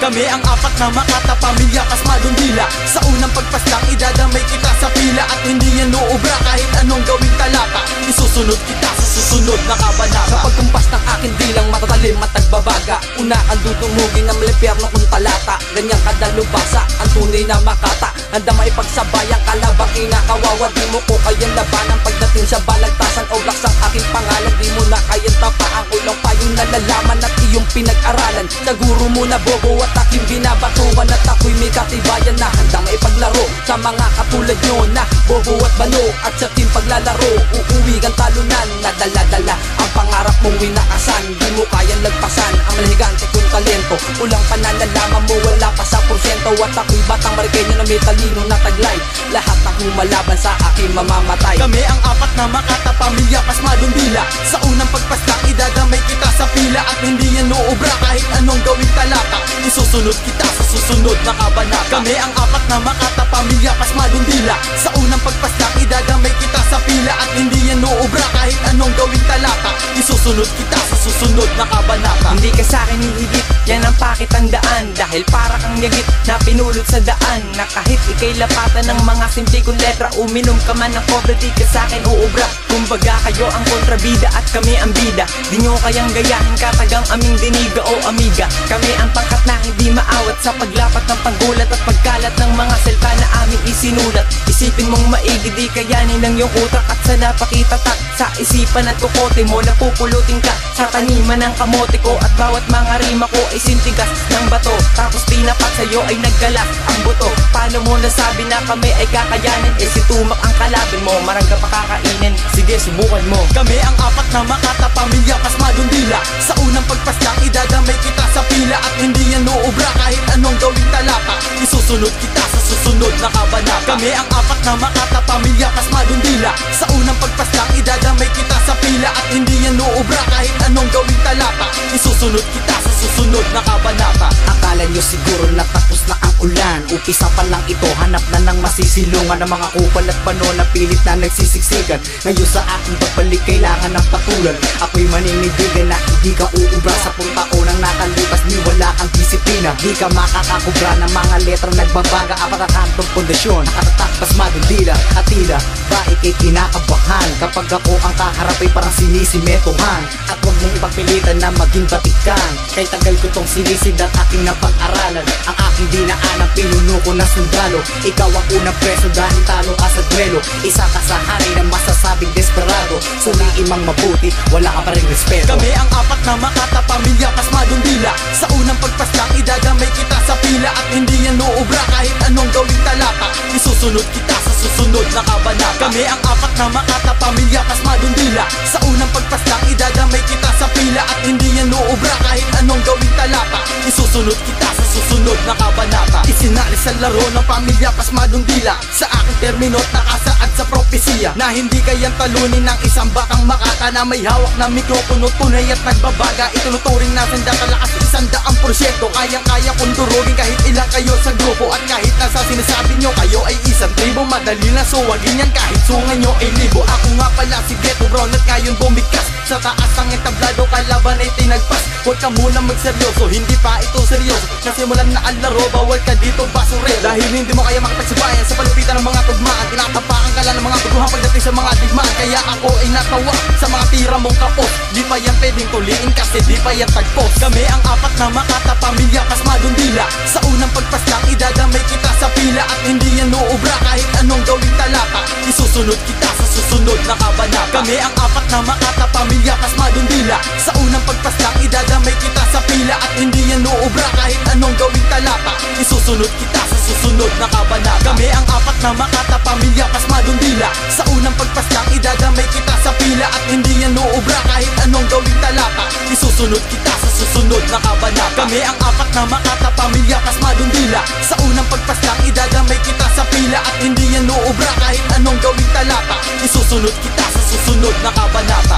Kami ang apat na makata, pamilya kasmadong dila. Sa unang pagpaslang idadamay kita sa pila, at hindi yan uubra kahit anong gawing talata. Isusunod kita sa susunod na kabanata. Sa pagkumpas ng aking dilang matatalim at nagbabaga, una kang dudumugin ng malipyerno kung talata. Ganyan kadalubasa ang tunay na makata, handa maipagsabay ang kalabang kinakawawa. Di mo ko kayang labanan pagdating sa balagtasan o blaks ang aking pangalan. Di mo na kayang tapaan ko lang pa yung nalalaman at iyong pinag-aralan. Sa guro mo na bobo at aking binabatuan, at ako'y may katibayan na handa maipaglaro sa mga katulad nyo na bobo at bano. At sa team paglalaro, uuwi kang talunan na dala-dala ang pangarap mong winakasan. Di mo kayang lagpasan ang malahigante kong talento. Ulang pananalaman mo wala pa sa porsyento. At ako'y batang Marikenya na may talino na taglay. Lahat na humalaban sa akin mamamatay. Kami ang apat na makata, pamilya kasmadong dila. Sa unang pagpaslang idadamay kita sa pila, at hindi yan uubra kahit anong gawing talata. Isusunod kita sa susunod na kabanata. Kami ang apat na makata, pamilya kasmadong dila. Sa unang pagpaslang idadamay kita sa pila, at hindi yan uubra kahit anong gawing talata. Isusunod kita sa susunod na kabanata. Hindi ka sa'kin hihigit, yan ang pakitang daan. Dahil para kang yagit na pinulot sa daan, na kahit ikay lapatan ng mga simple kong letra. Uminom ka man ng kobre, di ka sa'kin uubra. Kumbaga kayo ang kontrabida at kami ang bida. Di nyo kayang gayahin katagang aming diniga o amiga. Kami ang pangkat na hindi maawat sa paglapat ng panggulat at pagkalat ng mga selta na aming isinulat. Isipin mong maigi, di kayanin ng iyong utak, at sa napakitatak sa isipan at kukote mo, napupulutin ka sa taniman ng kamote ko. At bawat mga rima ko ay sintigas ng bato, tapos tinapat sa'yo ay nagkalat ang buto. Paano mo nasabi na kami ay kakayanin? Si tumak ang kalaban mo, marangga pa kakainin. Sige, subukan mo. Kami ang apat na makata, pamilya kasmadong dila. Sa unang pagpaslang idadamay kita sa pila, at hindi yan uubra kahit anong gawing talata. Isusunod kita sa susunod na kabanata. Kami ang apat na makata, pamilya kasmadong dila. Sa unang pagpaslang idadamay kita sa pila, at hindi yan uubra kahit anong gawing talata. Isusunod kita sa susunod na kabanata. Akala nyo siguro natapos na ang ulan, upisa pa lang ito, hanap na ng masisilungan ng mga kupal at pano na pilit na nagsisiksikan. Ngayon sa aking pagbalik kailangan ng patulan. Ako'y maninindigan na hindi ka uubra. Sa taon ang nakalipas, ni wala kang disiplina. Di ka makakakubra ng mga letra nagbabaga. Apakakantong pundasyon, nakatatak pasmadong dila. At tila ba ikay kinakabahan kapag ako ang kaharap ay parang sinisimetohan. At huwag mong ipagpilitan na maging batikan, kay tagal ko tong sinisid at aking napag-aralan. Ang aking dinaan ang pinuno ko na sundalo. Ikaw ang unang preso dahil talo ka sa duelo. Isa ka sa hari na masasabing desperado. Suliin mang mabuti, wala ka pa rin respeto. Kami ang apat na makata, pamilya kasmadong dila. Sa unang pagpaslang idadamay kita sa pila, at hindi yan uubra kahit anong gawing talata. Isusunod kita sa susunod na kabanata. Kami ang apat na makata, pamilya kasmadong dila. Sa unang pagpaslang idadamay kita sa pila, at hindi yan uubra kahit anong gawing talata. Isusunod kita sa susunod na kabanata. Isinali sa laro ng pamilya kasmadong dila. Sa aking termino nakasaad sa propesiya na hindi kayang talunin ng isang batang makata na may hawak na mikropono, tunay at nagbabaga. Itunuturing na sandakalakas 100%. Kayang-kaya kong durugin kahit ilang kayo sa grupo, at kahit nasa sinasabi nyo kayo ay isang tribo. Madali na suwagin yan kahit sungan nyo ay libo. Ako nga pala si Ghetto Brown at ngayon bumikas sa taas ng entablado, kalaban ay tinagpas. Huwag ka muna magseryoso, hindi pa ito seryoso. Nasimulan na ang laro, bawal ka dito basurero. Dahil hindi mo kaya makapagsabayan sa palupitan ng mga tugmaan, tinatapakan ka lang ng mga duguhan pagdating sa mga digmaan. Kaya ako ay natawa sa mga tira mong kapos. Di pa yan pwedeng tuliin kasi di pa yan tagpos. Kami ang apat na makata, pamilya kasmadong dila. Sa unang pagpaslang idadamay kita sa pila, at hindi yan uubra kahit anong gawing talata. Isusunod kita sa susunod na kabanata. Kami ang apat na makata, pamilya kasmadong dila. Sa unang pagpaslang idadamay kita sa pila, at hindi yan uubra kahit anong gawing talata. Isusunod kita sa susunod na kabanata. Kami ang apat na makata, pamilya kasmadong dila. Sa unang pagpaslang idadamay kita sa pila, at hindi yan uubra kahit anong gawing talata. Isusunod kita sa susunod na kabanata. Kami ang apat na makata, pamilya kasmadong dila. Sa unang pagpaslang idadamay kita sa pila, at hindi yan uubra kahit anong gawing talata. Isusunod kita sa susunod na kabanata.